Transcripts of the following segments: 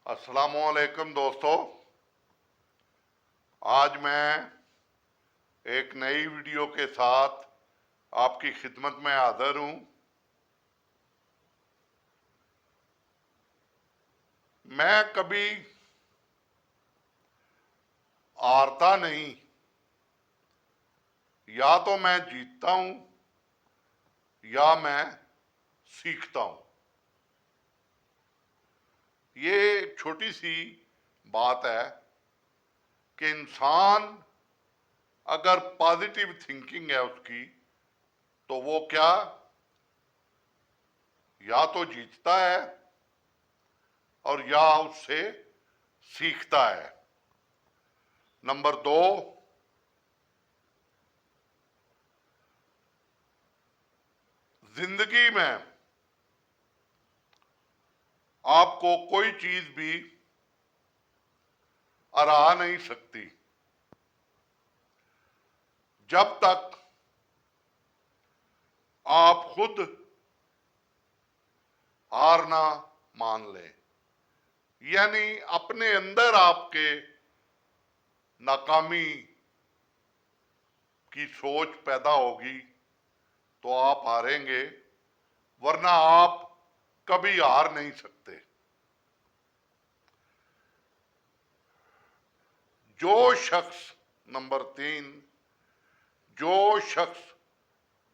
अस्सलामुअलैकुम दोस्तों। आज मैं एक नई वीडियो के साथ आपकी खिदमत में हाजिर हूं। मैं कभी हारता नहीं, या तो मैं जीतता हूं या मैं सीखता हूं। ये एक छोटी सी बात है कि इंसान अगर पॉजिटिव थिंकिंग है उसकी, तो वो क्या, या तो जीतता है और या उससे सीखता है। नंबर 2, जिंदगी में आपको कोई चीज भी हरा नहीं सकती जब तक आप खुद हार ना मान लें। यानी अपने अंदर आपके नाकामी की सोच पैदा होगी तो आप हारेंगे, वरना आप कभी हार नहीं सकते। जो शख्स, नंबर 3, जो शख्स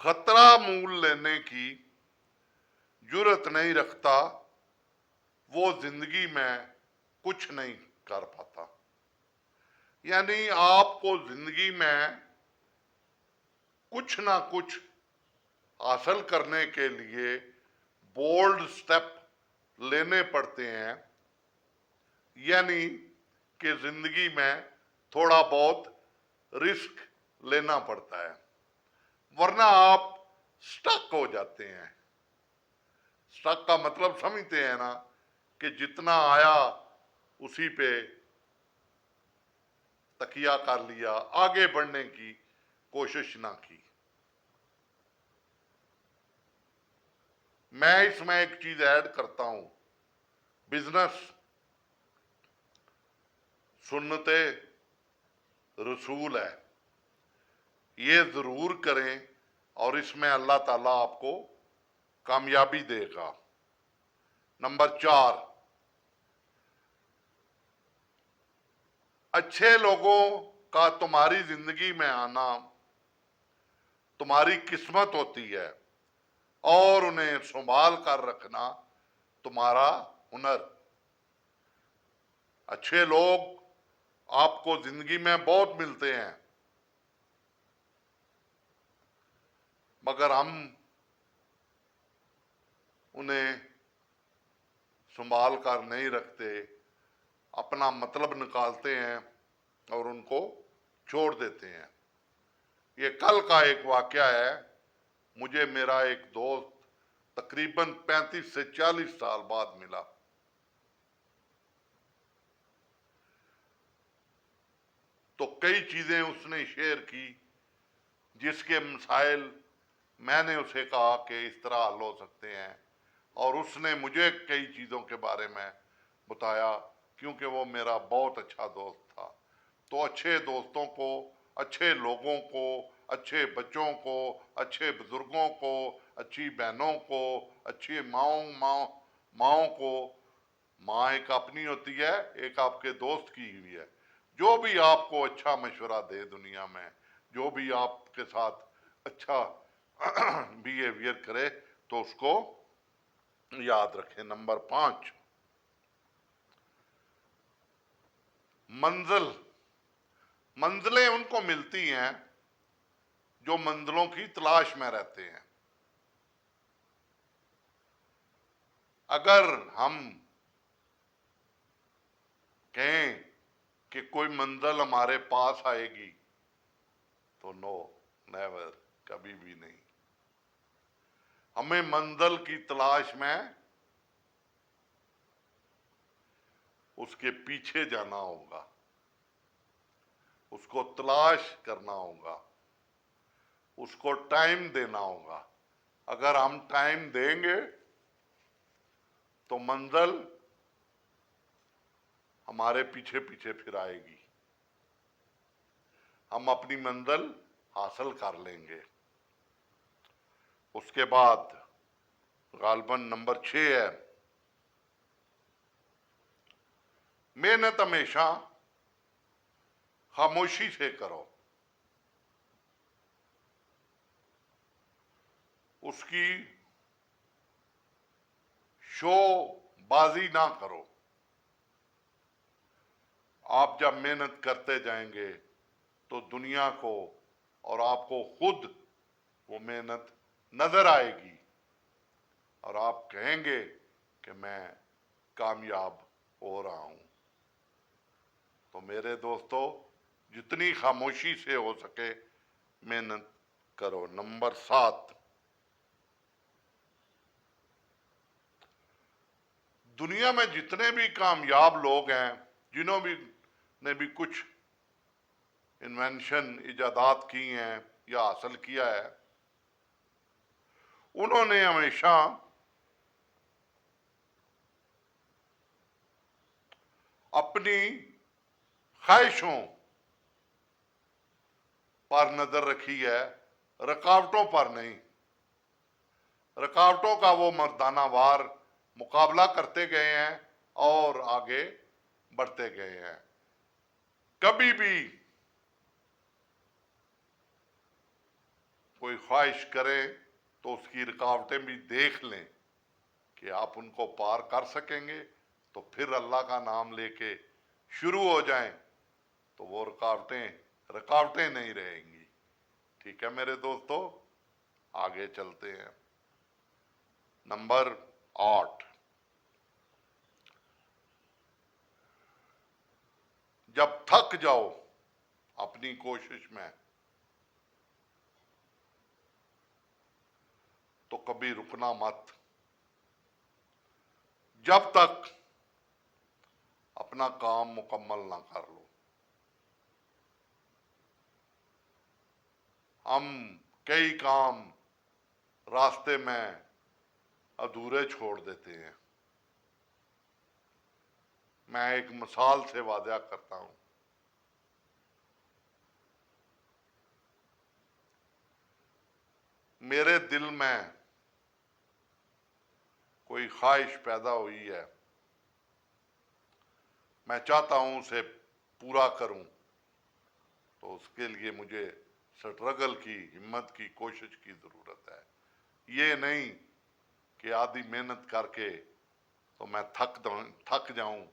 खतरा मूल लेने की जुर्रत नहीं रखता, वो जिंदगी में कुछ नहीं कर पाता। यानी आपको जिंदगी में कुछ ना कुछ हासिल करने के लिए बोल्ड स्टेप लेने पड़ते हैं। यानी कि जिंदगी में थोड़ा बहुत रिस्क लेना पड़ता है, वरना आप स्टक हो जाते हैं। स्टक का मतलब समझते हैं ना, कि जितना आया उसी पे तकिया कर लिया, आगे बढ़ने की कोशिश ना की। मैं इसमें एक चीज ऐड करता हूं, बिजनेस सुन्नते रसूल है, ये जरूर करें और इसमें अल्लाह ताला आपको कामयाबी देगा। नंबर 4, अच्छे लोगों का तुम्हारी जिंदगी में आना तुम्हारी किस्मत होती है और उन्हें संभाल कर रखना तुम्हारा हुनर। अच्छे लोग आपको जिंदगी में बहुत मिलते हैं, मगर हम उन्हें संभाल कर नहीं रखते, अपना मतलब निकालते हैं और उनको छोड़ देते हैं। ये कल का एक वाकया है। मुझे मेरा एक दोस्त तकरीबन 35 से 40 साल बाद मिला। तो कई चीजें उसने शेयर की जिसके मसाइल मैंने उसे कहा कि इस तरह हल हो सकते हैं, और उसने मुझे कई चीजों के बारे में बताया, क्योंकि वो मेरा बहुत अच्छा दोस्त था। तो अच्छे दोस्तों को, अच्छे लोगों को, अच्छे बच्चों को, अच्छे बुजुर्गों को, अच्छी बहनों को, अच्छी माओं को, माँ एक अपनी होती है, एक आपके दोस्त की हुई है। जो भी आपको अच्छा मशवरा दे दुनिया में, जो भी आपके साथ अच्छा बिहेवियर करे, तो उसको याद रखें। नंबर 5, मंजिल मंजिलें उनको मिलती हैं जो मंजिलों की तलाश में रहते हैं। अगर हम कहें कि कोई मंजिल हमारे पास आएगी, तो नो, नेवर, कभी भी नहीं। हमें मंजिल की तलाश में उसके पीछे जाना होगा, उसको तलाश करना होगा, उसको टाइम देना होगा। अगर हम टाइम देंगे तो मंजिल हमारे पीछे पीछे फिर आएगी। हम अपनी मंजिल हासिल कर लेंगे। उसके बाद गालबन नंबर 6 है, मेहनत हमेशा खामोशी से करो, उसकी शो बाजी ना करो। आप जब मेहनत करते जाएंगे तो दुनिया को और आपको खुद वो मेहनत नजर आएगी और आप कहेंगे कि मैं कामयाब हो रहा हूं। तो मेरे दोस्तों, जितनी खामोशी से हो सके मेहनत करो। नंबर 7, दुनिया में जितने भी कामयाब लोग हैं, जिन्होंने भी कुछ इन्वेंशन इजादात की हैं या हासिल किया है, उन्होंने हमेशा अपनी ख्वाहिशों पर नजर रखी है, रुकावटों पर नहीं। रुकावटों का वो मर्दाना वार मुकाबला करते गए हैं और आगे बढ़ते गए हैं। कभी भी कोई ख्वाहिश करें तो उसकी रुकावटें भी देख लें कि आप उनको पार कर सकेंगे, तो फिर अल्लाह का नाम लेके शुरू हो जाएं तो वो रुकावटें नहीं रहेंगी। ठीक है मेरे दोस्तों, आगे चलते हैं। नंबर 8, जब थक जाओ अपनी कोशिश में तो कभी रुकना मत, जब तक अपना काम मुकम्मल ना कर लो। हम कई काम रास्ते में अधूरे छोड़ देते हैं। मैं एक मिसाल से वादा करता हूं। मेरे दिल में कोई ख्वाहिश पैदा हुई है, मैं चाहता हूं उसे पूरा करूं, तो उसके लिए मुझे स्ट्रगल की, हिम्मत की, कोशिश की जरूरत है। ये नहीं कि आधी मेहनत करके तो मैं थक जाऊं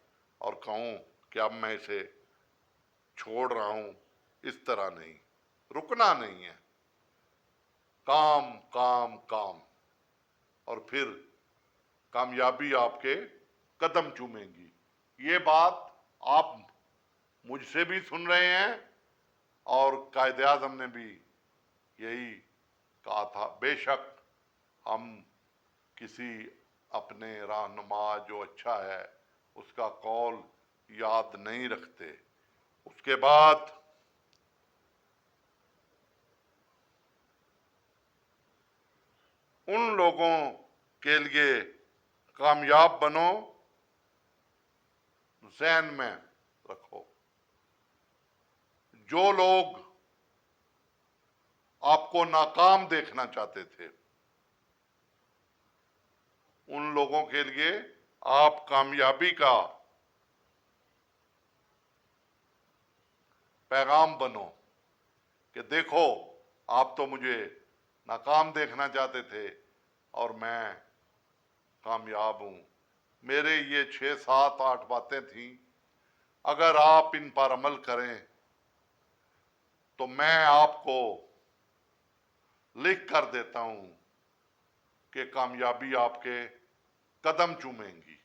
और कहूं कि अब मैं इसे छोड़ रहा हूं। इस तरह नहीं, रुकना नहीं है। काम काम काम, और फिर कामयाबी आपके कदम चूमेगी। ये बात आप मुझसे भी सुन रहे हैं और कायदे आज़म ने भी यही कहा था। बेशक हम किसी अपने रहनुमा जो अच्छा है उसका कौल याद नहीं रखते। उसके बाद उन लोगों के लिए कामयाब बनो, ज़हन में रखो, जो लोग आपको नाकाम देखना चाहते थे, उन लोगों के लिए आप कामयाबी का पैगाम बनो कि देखो, आप तो मुझे नाकाम देखना चाहते थे और मैं कामयाब हूं। मेरे ये 6, 7, 8 बातें थी, अगर आप इन पर अमल करें तो मैं आपको लिख कर देता हूं कि कामयाबी आपके कदम चूमेंगी।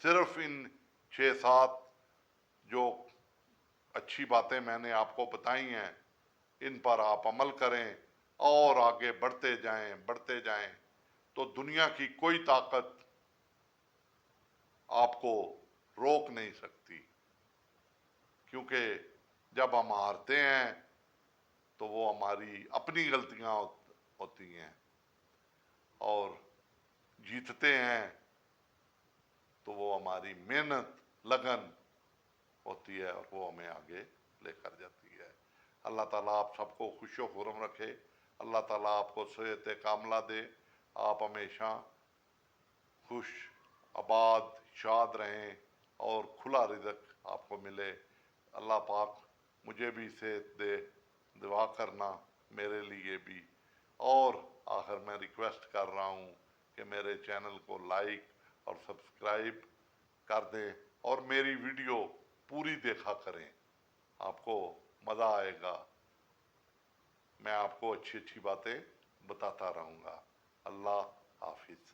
सिर्फ इन 6, 7 जो अच्छी बातें मैंने आपको बताई हैं, इन पर आप अमल करें और आगे बढ़ते जाएं तो दुनिया की कोई ताकत आपको रोक नहीं सकती। क्योंकि जब हम हारते हैं तो वो हमारी अपनी गलतियां होती हैं, और जीतते हैं तो वो हमारी मेहनत लगन होती है और वो हमें आगे लेकर जाती है। अल्लाह ताला आप सबको खुशो खुरम रखे, अल्लाह ताला आपको सेहत कामला दे, आप हमेशा खुश आबाद शाद रहें और खुला रिज़्क आपको मिले। अल्लाह पाक मुझे भी सेहत दे, दुआ करना मेरे लिए भी। और आखिर मैं रिक्वेस्ट कर रहा हूँ कि मेरे चैनल को लाइक और सब्सक्राइब कर दें और मेरी वीडियो पूरी देखा करें, आपको मज़ा आएगा। मैं आपको अच्छी अच्छी बातें बताता रहूँगा। अल्लाह हाफिज़।